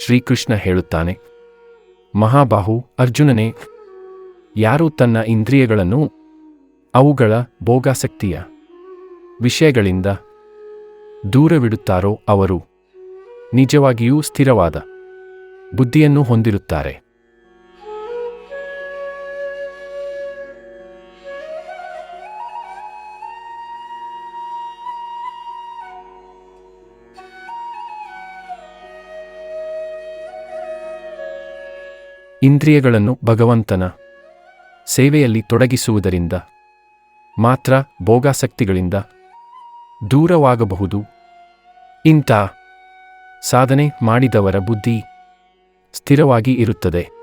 ಶ್ರೀಕೃಷ್ಣ ಹೇಳುತ್ತಾನೆ, ಮಹಾಬಾಹು ಅರ್ಜುನನೇ, ಯಾರು ತನ್ನ ಇಂದ್ರಿಯಗಳನ್ನು ಅವುಗಳ ಭೋಗಾಸಕ್ತಿಯ ವಿಷಯಗಳಿಂದ ದೂರವಿಡುತ್ತಾರೋ ಅವರು ನಿಜವಾಗಿಯೂ ಸ್ಥಿರವಾದ ಬುದ್ಧಿಯನ್ನು ಹೊಂದಿರುತ್ತಾರೆ. ಇಂದ್ರಿಯಗಳನ್ನು ಭಗವಂತನ ಸೇವೆಯಲ್ಲಿ ತೊಡಗಿಸುವುದರಿಂದ ಮಾತ್ರ ಭೋಗಾಸಕ್ತಿಗಳಿಂದ ದೂರವಾಗಬಹುದು. ಇಂಥ ಸಾಧನೆ ಮಾಡಿದವರ ಬುದ್ಧಿ ಸ್ಥಿರವಾಗಿ ಇರುತ್ತದೆ.